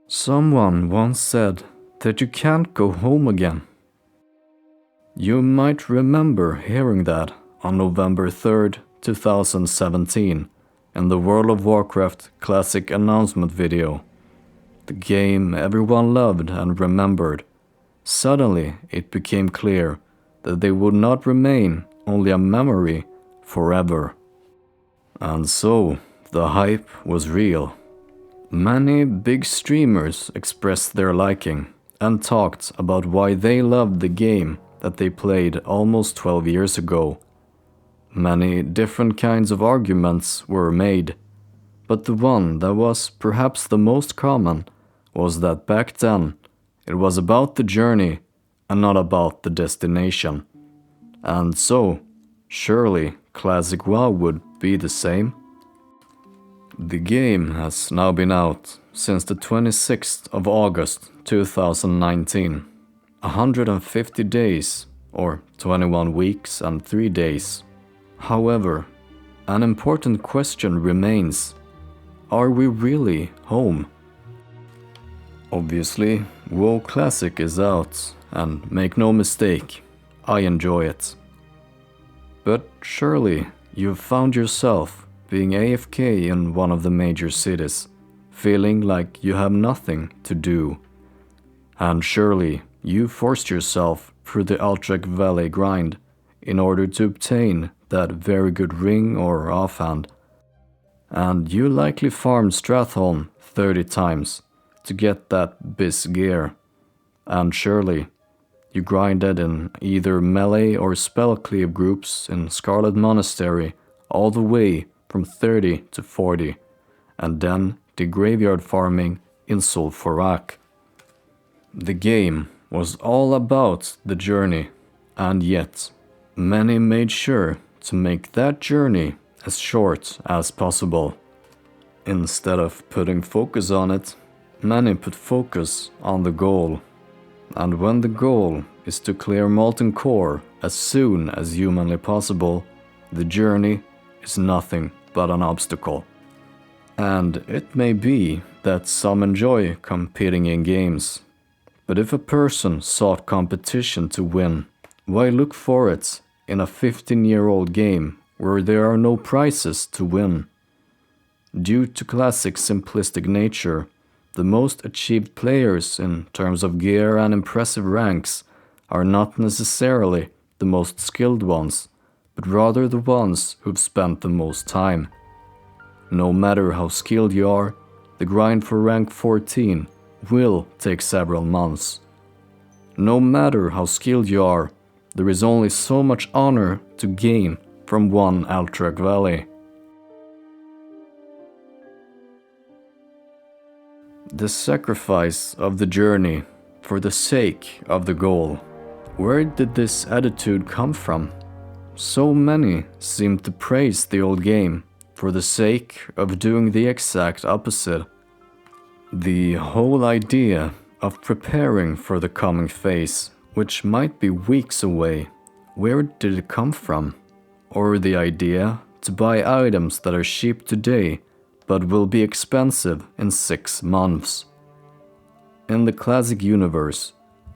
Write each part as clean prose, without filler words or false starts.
Someone once said that you can't go home again. You might remember hearing that on November 3rd, 2017, in the World of Warcraft Classic announcement video. The game everyone loved and remembered. Suddenly, it became clear that they would not remain only a memory forever. And so, the hype was real. Many big streamers expressed their liking and talked about why they loved the game that they played almost 12 years ago. Many different kinds of arguments were made, but the one that was perhaps the most common was that back then it was about the journey and not about the destination. And so, surely Classic WoW would be the same. The game has now been out since the 26th of August 2019. 150 days, or 21 weeks and 3 days. However, an important question remains: are we really home? Obviously, WoW Classic is out, and make no mistake, I enjoy it. But surely you've found yourself being AFK in one of the major cities, feeling like you have nothing to do. And surely you forced yourself through the Alterac Valley grind in order to obtain that very good ring or offhand. And you likely farmed Stratholme 30 times to get that Biz gear. And surely you grinded in either melee or spell cleave groups in Scarlet Monastery all the way from 30 to 40, and then the graveyard farming in Zul'Farrak. The game was all about the journey, and yet many made sure to make that journey as short as possible. Instead of putting focus on it, many put focus on the goal. And when the goal is to clear Molten Core as soon as humanly possible, the journey is nothing but an obstacle. And it may be that some enjoy competing in games, but if a person sought competition to win, why look for it in a 15-year-old game where there are no prizes to win? Due to Classic's simplistic nature, the most achieved players in terms of gear and impressive ranks are not necessarily the most skilled ones, but rather the ones who've spent the most time. No matter how skilled you are, the grind for rank 14 will take several months. No matter how skilled you are, there is only so much honor to gain from one Alterac Valley. The sacrifice of the journey for the sake of the goal. Where did this attitude come from? So many seem to praise the old game for the sake of doing the exact opposite. The whole idea of preparing for the coming phase, which might be weeks away, where did it come from? Or the idea to buy items that are cheap today but will be expensive in 6 months. In the Classic universe,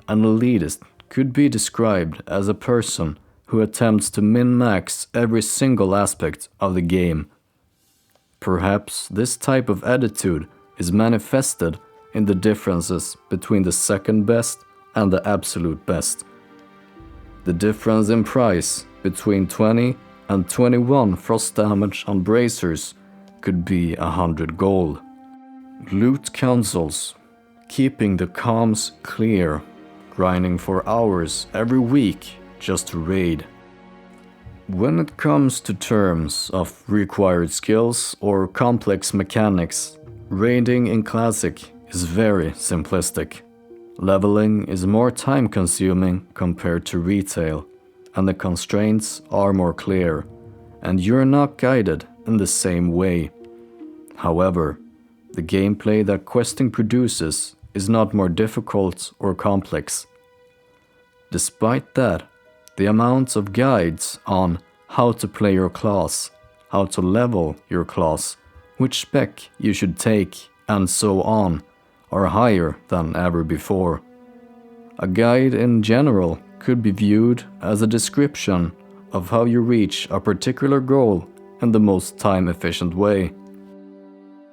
an elitist could be described as a person who attempts to min-max every single aspect of the game. Perhaps this type of attitude is manifested in the differences between the second best and the absolute best. The difference in price between 20 and 21 frost damage on bracers could be 100 gold. Loot councils, keeping the comms clear, grinding for hours every week just to raid. When it comes to terms of required skills or complex mechanics, raiding in Classic is very simplistic. Leveling is more time-consuming compared to retail, and the constraints are more clear, and you're not guided in the same way. However, the gameplay that questing produces is not more difficult or complex. Despite that, the amounts of guides on how to play your class, how to level your class, which spec you should take, and so on, are higher than ever before. A guide in general could be viewed as a description of how you reach a particular goal in the most time-efficient way.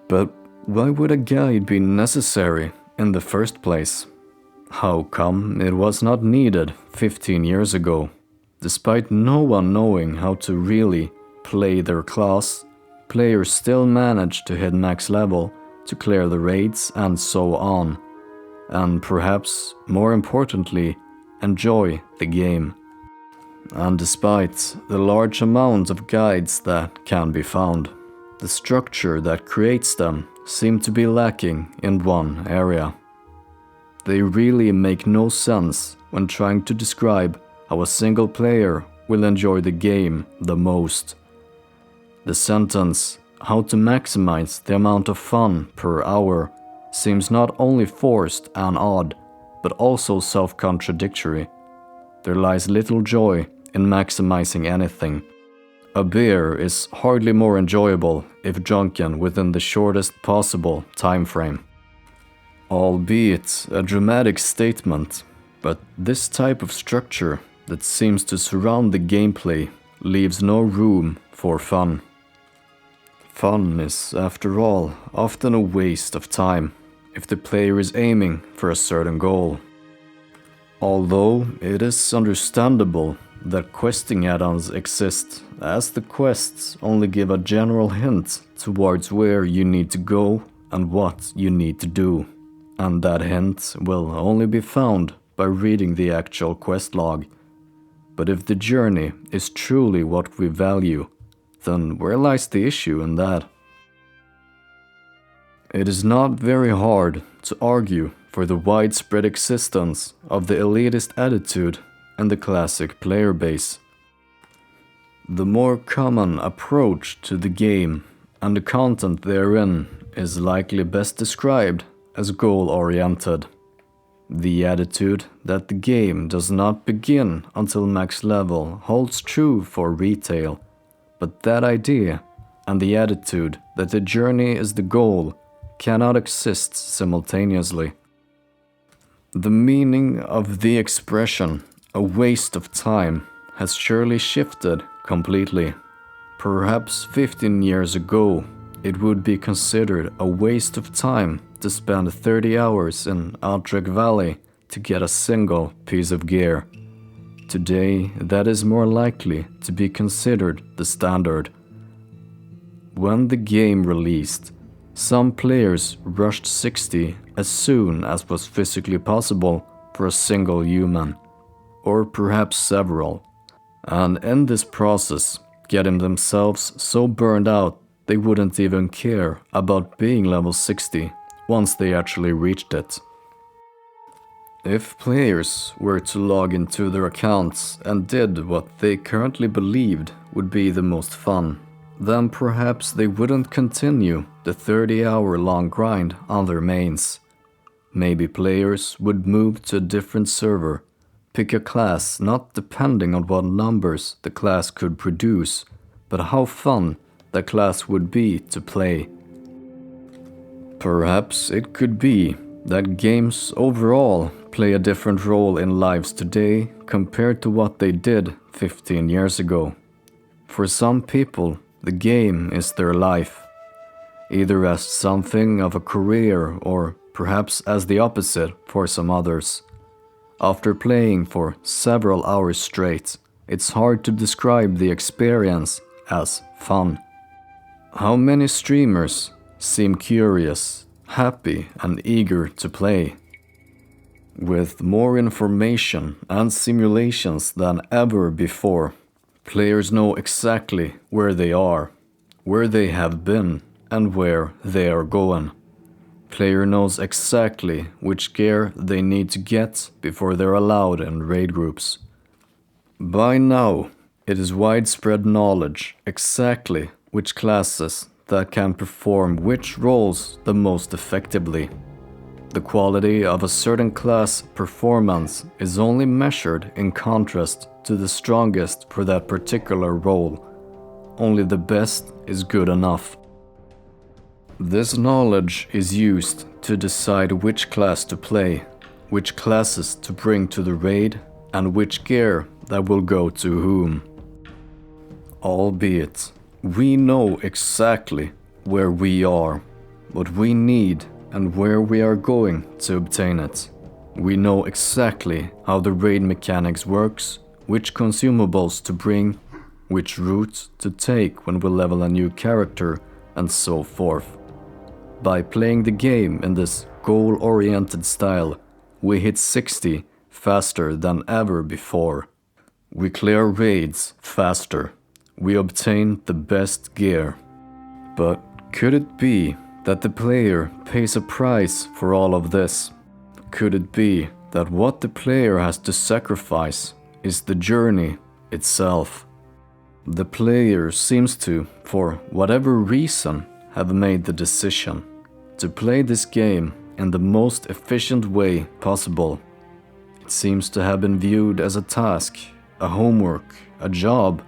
But why would a guide be necessary in the first place? How come it was not needed 15 years ago? Despite no one knowing how to really play their class, players still manage to hit max level, to clear the raids and so on. And perhaps more importantly, enjoy the game. And despite the large amount of guides that can be found, the structure that creates them seems to be lacking in one area. They really make no sense when trying to describe how a single player will enjoy the game the most. The sentence, how to maximize the amount of fun per hour, seems not only forced and odd, but also self-contradictory. There lies little joy in maximizing anything. A beer is hardly more enjoyable if drunken within the shortest possible time frame. Albeit a dramatic statement, but this type of structure that seems to surround the gameplay leaves no room for fun. Fun is, after all, often a waste of time if the player is aiming for a certain goal. Although it is understandable that questing add-ons exist, as the quests only give a general hint towards where you need to go and what you need to do, and that hint will only be found by reading the actual quest log. But if the journey is truly what we value, then where lies the issue in that? It is not very hard to argue for the widespread existence of the elitist attitude in the classic player base. The more common approach to the game and the content therein is likely best described as goal-oriented. The attitude that the game does not begin until max level holds true for retail, but that idea and the attitude that the journey is the goal cannot exist simultaneously. The meaning of the expression, a waste of time, has surely shifted completely. Perhaps 15 years ago, it would be considered a waste of time to spend 30 hours in Outreach Valley to get a single piece of gear. Today, that is more likely to be considered the standard. When the game released, some players rushed 60 as soon as was physically possible for a single human, or perhaps several, and in this process getting themselves so burned out they wouldn't even care about being level 60 once they actually reached it. If players were to log into their accounts and did what they currently believed would be the most fun, then perhaps they wouldn't continue the 30-hour-long grind on their mains. Maybe players would move to a different server, pick a class not depending on what numbers the class could produce, but how fun that class would be to play. Perhaps it could be that games overall play a different role in lives today compared to what they did 15 years ago. For some people, the game is their life, either as something of a career or perhaps as the opposite for some others. After playing for several hours straight, it's hard to describe the experience as fun. How many streamers seem curious, happy and eager to play? With more information and simulations than ever before, players know exactly where they are, where they have been, and where they are going. Player knows exactly which gear they need to get before they're allowed in raid groups. By now, it is widespread knowledge exactly which classes that can perform which roles the most effectively. The quality of a certain class performance is only measured in contrast to the strongest for that particular role. Only the best is good enough. This knowledge is used to decide which class to play, which classes to bring to the raid, and which gear that will go to whom. Albeit, we know exactly where we are, what we need, and where we are going to obtain it. We know exactly how the raid mechanics works, which consumables to bring, which route to take when we level a new character, and so forth. By playing the game in this goal-oriented style, we hit 60 faster than ever before. We clear raids faster. We obtain the best gear. But could it be that the player pays a price for all of this? Could it be that what the player has to sacrifice is the journey itself? The player seems to, for whatever reason, have made the decision to play this game in the most efficient way possible. It seems to have been viewed as a task, a homework, a job,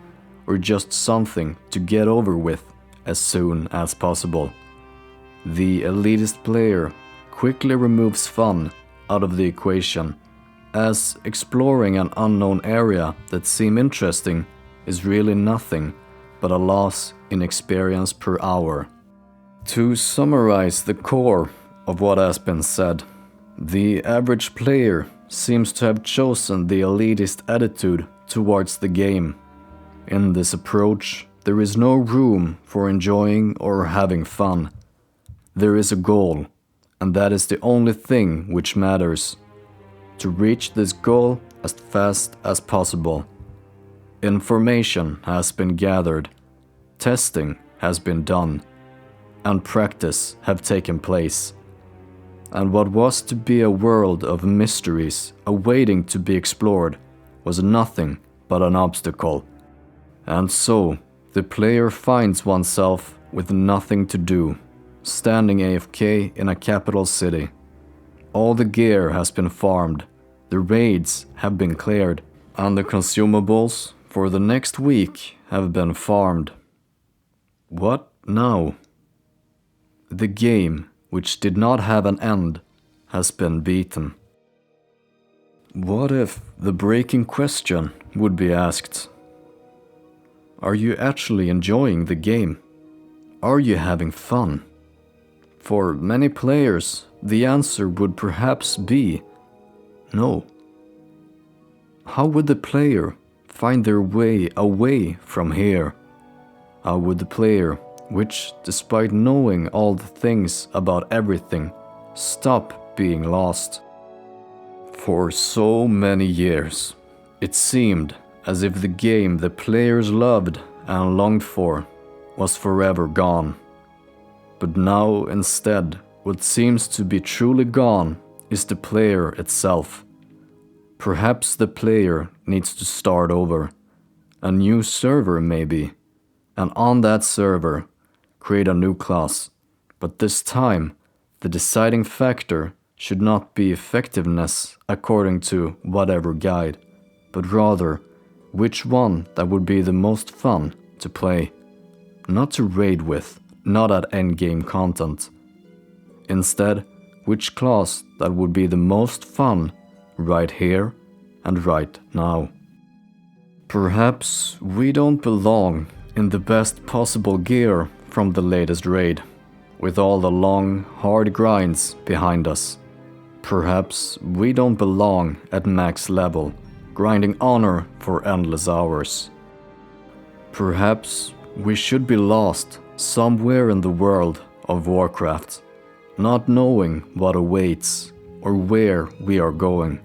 or just something to get over with as soon as possible. The elitist player quickly removes fun out of the equation, as exploring an unknown area that seems interesting is really nothing but a loss in experience per hour. To summarize the core of what has been said, the average player seems to have chosen the elitist attitude towards the game. In this approach, there is no room for enjoying or having fun. There is a goal, and that is the only thing which matters. To reach this goal as fast as possible. Information has been gathered, testing has been done, and practice have taken place. And what was to be a world of mysteries awaiting to be explored was nothing but an obstacle. And so, the player finds oneself with nothing to do, standing AFK in a capital city. All the gear has been farmed, the raids have been cleared, and the consumables for the next week have been farmed. What now? The game, which did not have an end, has been beaten. What if the breaking question would be asked? Are you actually enjoying the game? Are you having fun? For many players, the answer would perhaps be no. How would the player find their way away from here? How would the player, which, despite knowing all the things about everything, stop being lost? For so many years, it seemed as if the game the players loved and longed for was forever gone. But now instead, what seems to be truly gone is the player itself. Perhaps the player needs to start over, a new server maybe, and on that server, create a new class. But this time, the deciding factor should not be effectiveness according to whatever guide, but rather which one that would be the most fun to play. Not to raid with, not at endgame content. Instead, which class that would be the most fun right here and right now. Perhaps we don't belong in the best possible gear from the latest raid, with all the long, hard grinds behind us. Perhaps we don't belong at max level, grinding honor for endless hours. Perhaps we should be lost somewhere in the world of Warcraft, not knowing what awaits or where we are going,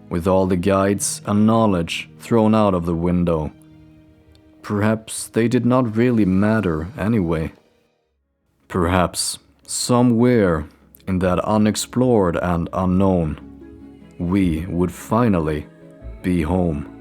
with all the guides and knowledge thrown out of the window. Perhaps they did not really matter anyway. Perhaps somewhere in that unexplored and unknown, we would finally be home.